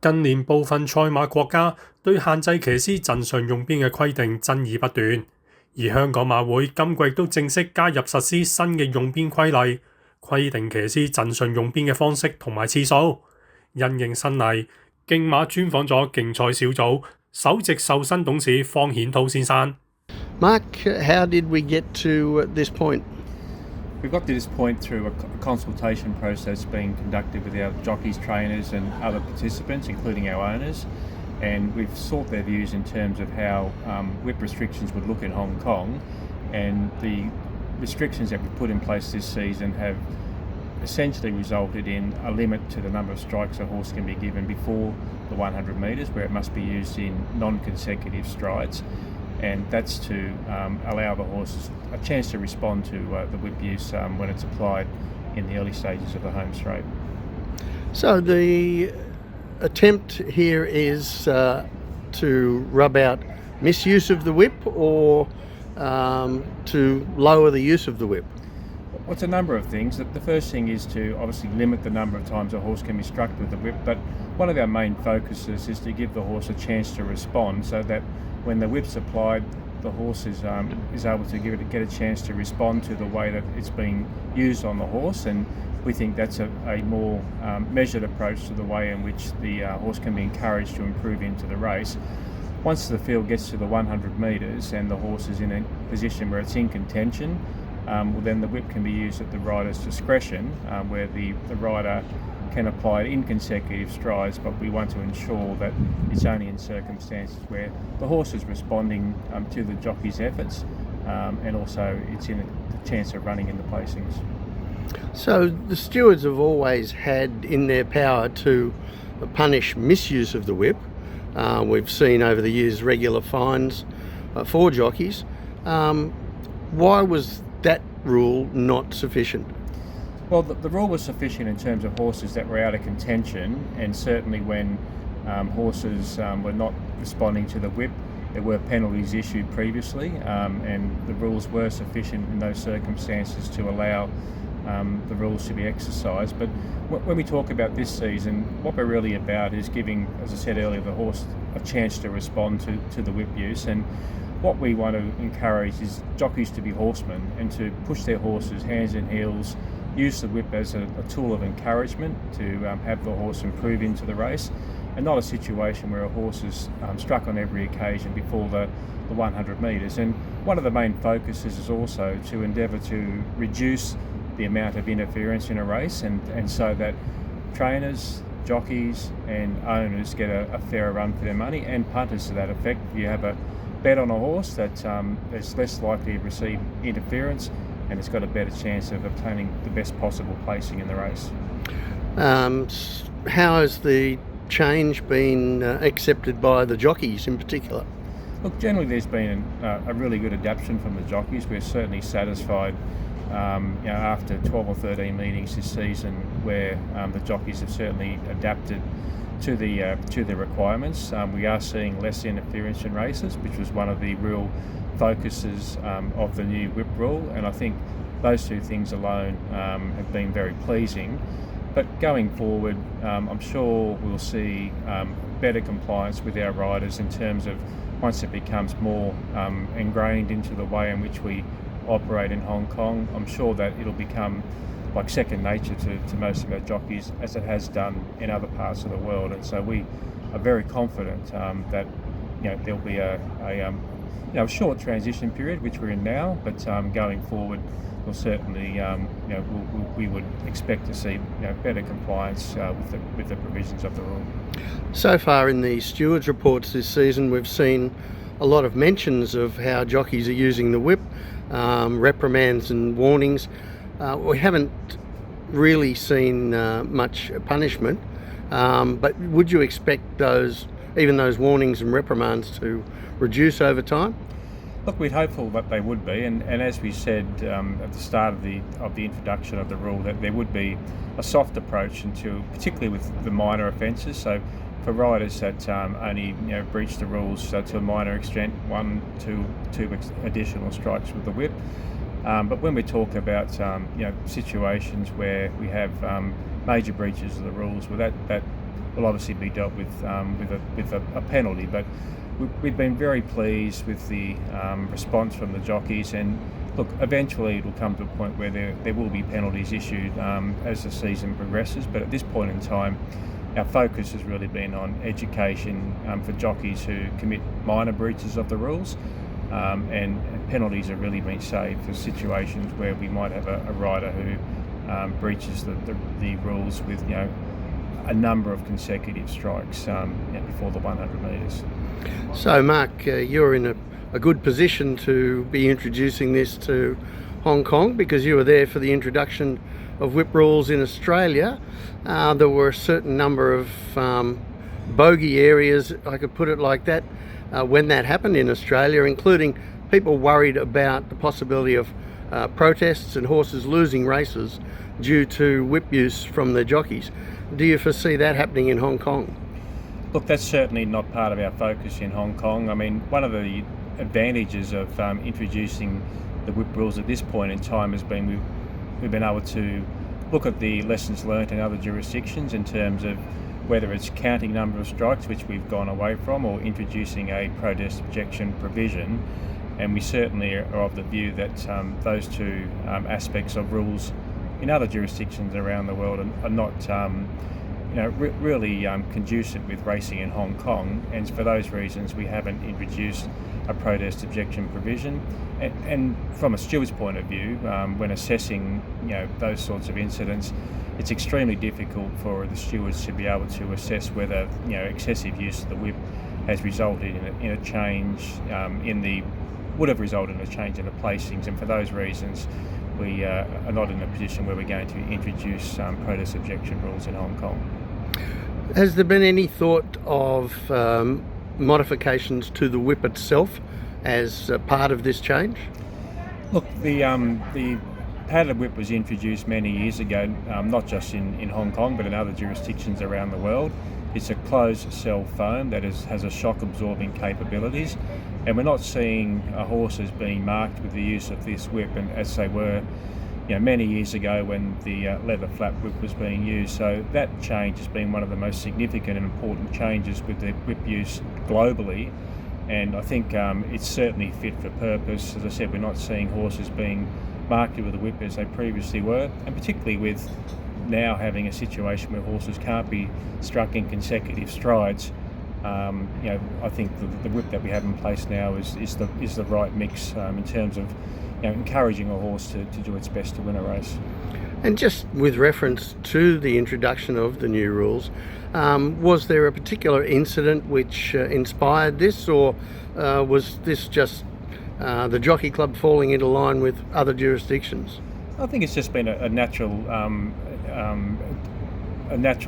近年部分賽馬國家對限制騎師陣上用鞭嘅規定爭議不斷，而香港馬會今季都正式加入實施新嘅用鞭規例，規定騎師陣上用鞭嘅方式同埋次數。因應新例，競馬專訪咗競賽小組首席受薪董事方顯韜先生。Mark, how did we get to this point? We got to this point through a consultation process being conducted with our jockeys, trainers and other participants, including our owners, and we've sought their views in terms of how whip restrictions would look in Hong Kong, and the restrictions that we put in place this season have essentially resulted in a limit to the number of strikes a horse can be given before the 100 metres, where it must be used in non-consecutive strides. And that's to allow the horses a chance to respond to the whip use when it's applied in the early stages of the home straight. So the attempt here is to rub out misuse of the whip or to lower the use of the whip? Well, it's a number of things. The first thing is to obviously limit the number of times a horse can be struck with the whip, but one of our main focuses is to give the horse a chance to respond so that when the whip's applied, the horse is able to get a chance to respond to the way that it's being used on the horse, and we think that's a more measured approach to the way in which the horse can be encouraged to improve into the race. Once the field gets to the 100 metres and the horse is in a position where it's in contention, well, then the whip can be used at the rider's discretion, where the rider can apply it in consecutive strides, but we want to ensure that it's only in circumstances where the horse is responding to the jockey's efforts, and also it's in a chance of running in the placings. So the stewards have always had in their power to punish misuse of the whip. We've seen over the years regular fines for jockeys. Why was that rule not sufficient? Well, the rule was sufficient in terms of horses that were out of contention, and certainly when horses were not responding to the whip, there were penalties issued previously, and the rules were sufficient in those circumstances to allow the rules to be exercised. But when we talk about this season, what we're really about is giving, as I said earlier, the horse a chance to respond to the whip use, and what we want to encourage is jockeys to be horsemen and to push their horses hands and heels, use the whip as a tool of encouragement to have the horse improve into the race, and not a situation where a horse is struck on every occasion before the 100 metres. And one of the main focuses is also to endeavour to reduce the amount of interference in a race, and so that trainers, jockeys and owners get a fairer run for their money, and punters to that effect. If you have a bet on a horse that is less likely to receive interference, and it's got a better chance of obtaining the best possible placing in the race. How has the change been accepted by the jockeys in particular? Look, generally there's been a really good adaptation from the jockeys. We're certainly satisfied after 12 or 13 meetings this season where the jockeys have certainly adapted to the requirements. We are seeing less interference in races, which was one of the real focuses of the new whip rule, and I think those two things alone have been very pleasing. But going forward, I'm sure we'll see better compliance with our riders in terms of once it becomes more ingrained into the way in which we operate in Hong Kong. I'm sure that it'll become like second nature to most of our jockeys, as it has done in other parts of the world, and so we are very confident that there'll be a short transition period, which we're in now, but going forward, we'll certainly we would expect to see better compliance with the provisions of the rule. So far in the stewards' reports this season, we've seen a lot of mentions of how jockeys are using the whip, reprimands and warnings. We haven't really seen much punishment, but would you expect those warnings and reprimands to reduce over time? Look, we're hopeful that they would be, and as we said at the start of the introduction of the rule, that there would be a soft approach particularly with the minor offences. So for riders that only breach the rules to a minor extent, 1 to 2 additional strikes with the whip. But when we talk about situations where we have major breaches of the rules, well, that will obviously be dealt with a penalty. But we've been very pleased with the response from the jockeys, and look, eventually it will come to a point where there will be penalties issued as the season progresses. But at this point in time, our focus has really been on education for jockeys who commit minor breaches of the rules, and penalties have really been saved for situations where we might have a rider who breaches the rules with a number of consecutive strikes before the 100 metres. So, Mark, you're in a good position to be introducing this to Hong Kong because you were there for the introduction of whip rules in Australia. There were a certain number of bogey areas, I could put it like that, when that happened in Australia, including people worried about the possibility of protests and horses losing races due to whip use from the jockeys. Do you foresee that happening in Hong Kong? Look, that's certainly not part of our focus in Hong Kong. I mean, one of the advantages of introducing the whip rules at this point in time has been we've been able to look at the lessons learnt in other jurisdictions in terms of whether it's counting number of strikes, which we've gone away from, or introducing a protest objection provision. And we certainly are of the view that those two aspects of rules in other jurisdictions around the world are not really conducive with racing in Hong Kong, and for those reasons we haven't introduced a protest objection provision. And from a steward's point of view, when assessing those sorts of incidents, it's extremely difficult for the stewards to be able to assess whether excessive use of the whip has resulted in a change would have resulted in a change in the placings, and for those reasons we are not in a position where we're going to introduce protest objection rules in Hong Kong. Has there been any thought of modifications to the whip itself as part of this change? Look, the padded whip was introduced many years ago, not just in Hong Kong but in other jurisdictions around the world. It's a closed cell foam that has a shock absorbing capabilities, and we're not seeing horses being marked with the use of this whip, and as they were many years ago when the leather flap whip was being used. So that change has been one of the most significant and important changes with the whip use globally, and I think it's certainly fit for purpose. As I said, we're not seeing horses being marked with a whip as they previously were, and particularly with now having a situation where horses can't be struck in consecutive strides. I think the whip that we have in place now is the right mix in terms of encouraging a horse to do its best to win a race. And just with reference to the introduction of the new rules, was there a particular incident which inspired this, or was this just the Jockey Club falling into line with other jurisdictions? I think it's just been a natural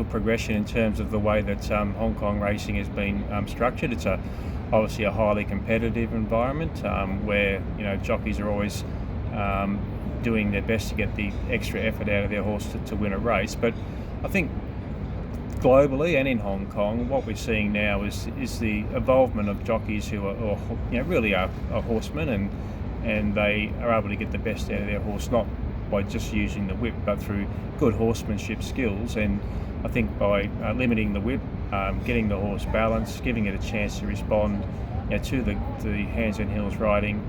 progression in terms of the way that Hong Kong racing has been structured. It's obviously a highly competitive environment where jockeys are always doing their best to get the extra effort out of their horse to win a race. But I think globally and in Hong Kong, what we're seeing now is the involvement of jockeys who are really are horsemen, and they are able to get the best out of their horse, not by just using the whip but through good horsemanship skills. And I think by limiting the whip, getting the horse balanced, giving it a chance to respond to the hands and heels riding,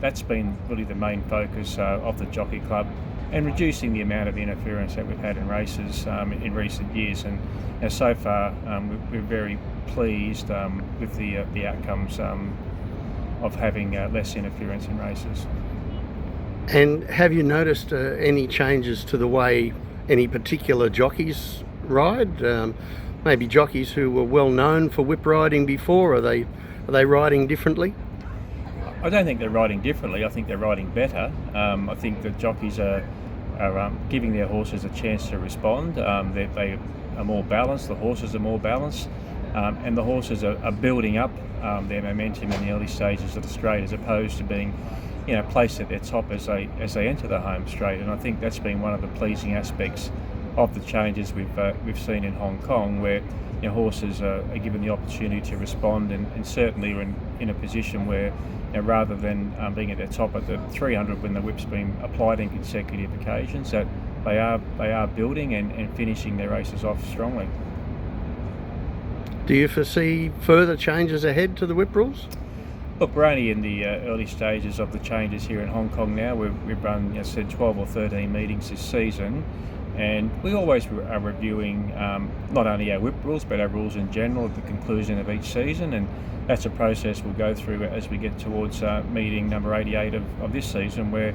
that's been really the main focus of the Jockey Club, and reducing the amount of interference that we've had in races in recent years. And so far we're very pleased with the outcomes of having less interference in races. And have you noticed any changes to the way any particular jockeys ride? Maybe jockeys who were well known for whip riding before, are they riding differently? I don't think they're riding differently. I think they're riding better. I think that jockeys are giving their horses a chance to respond. They are more balanced, the horses are more balanced, and the horses are building up their momentum in the early stages of the straight, as opposed to being placed at their top as they enter the home straight. And I think that's been one of the pleasing aspects of the changes we've seen in Hong Kong, where horses are given the opportunity to respond, and certainly are in a position where rather than being at their top at the 300 when the whip's been applied in consecutive occasions, that they are building and finishing their races off strongly. Do you foresee further changes ahead to the whip rules? Look, we're only in the early stages of the changes here in Hong Kong now. We've run, as I said, 12 or 13 meetings this season, and we always are reviewing not only our whip rules but our rules in general at the conclusion of each season, and that's a process we'll go through as we get towards meeting number 88 of this season, where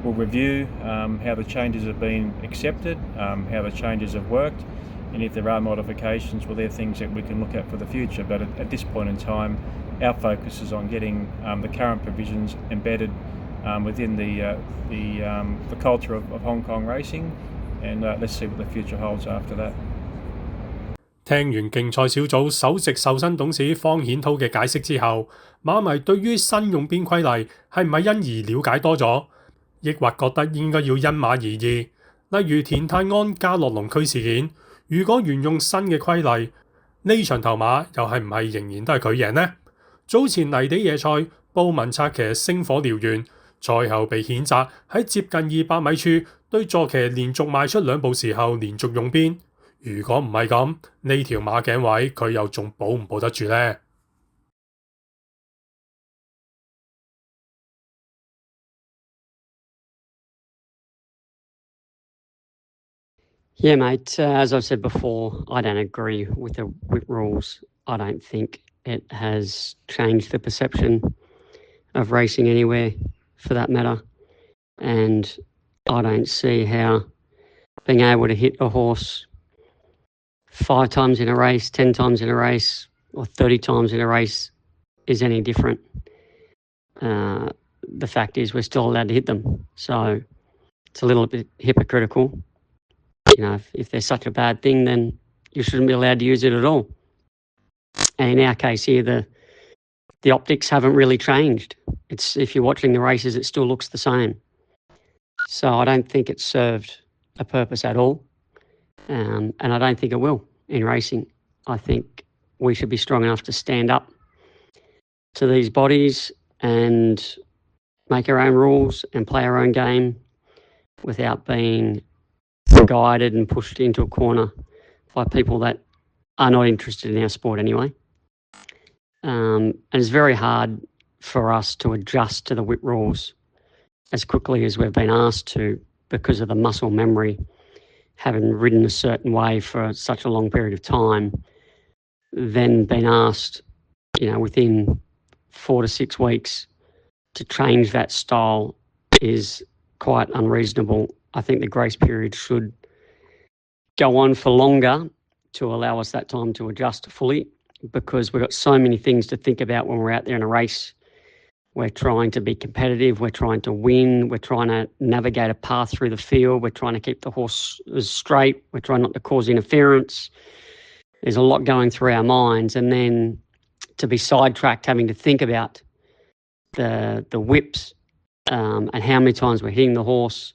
we'll review how the changes have been accepted, how the changes have worked, and if there are modifications, well, they're things that we can look at for the future. But at this point in time, our focus is on getting the current provisions embedded within the culture of Hong Kong racing, and let's see what the future holds after that. 聽完競賽小組首席受薪董事方顯韜嘅解釋之後，馬迷對於新用鞭規例係唔係因而了解多咗，抑或覺得應該要因馬而異？例如田泰安加樂龍駒事件，如果沿用新嘅規例，呢場頭馬又係唔係仍然都係佢贏呢？早前泥地野賽，布文策騎星火燎原，賽後被譴責喺接近200米處對坐騎連續邁出2步時候連續用鞭。如果唔係咁，呢條馬頸位佢又仲保唔保得住呢？ Yeah, mate, as I've said before, I don't agree with the whip rules. I don't think it has changed the perception of racing anywhere, for that matter. And I don't see how being able to hit a horse 5 times in a race, 10 times in a race, or 30 times in a race is any different. The fact is we're still allowed to hit them. So it's a little bit hypocritical. You know, if there's such a bad thing, then you shouldn't be allowed to use it at all. And in our case here, the optics haven't really changed. It's, if you're watching the races, it still looks the same. So I don't think it served a purpose at all. And I don't think it will in racing. I think we should be strong enough to stand up to these bodies and make our own rules and play our own game without being guided and pushed into a corner by people that are not interested in our sport anyway. And it's very hard for us to adjust to the whip rules as quickly as we've been asked to because of the muscle memory, having ridden a certain way for such a long period of time, then been asked, you know, within 4 to 6 weeks to change that style is quite unreasonable. I think the grace period should go on for longer to allow us that time to adjust fully, because we've got so many things to think about when we're out there in a race. We're trying to be competitive, we're trying to win, we're trying to navigate a path through the field, we're trying to keep the horse straight, we're trying not to cause interference. There's a lot going through our minds, and then to be sidetracked having to think about the whips and how many times we're hitting the horse,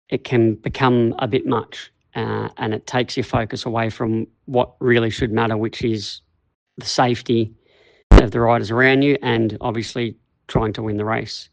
it can become a bit much, and it takes your focus away from what really should matter, which is the safety of the riders around you and obviously trying to win the race.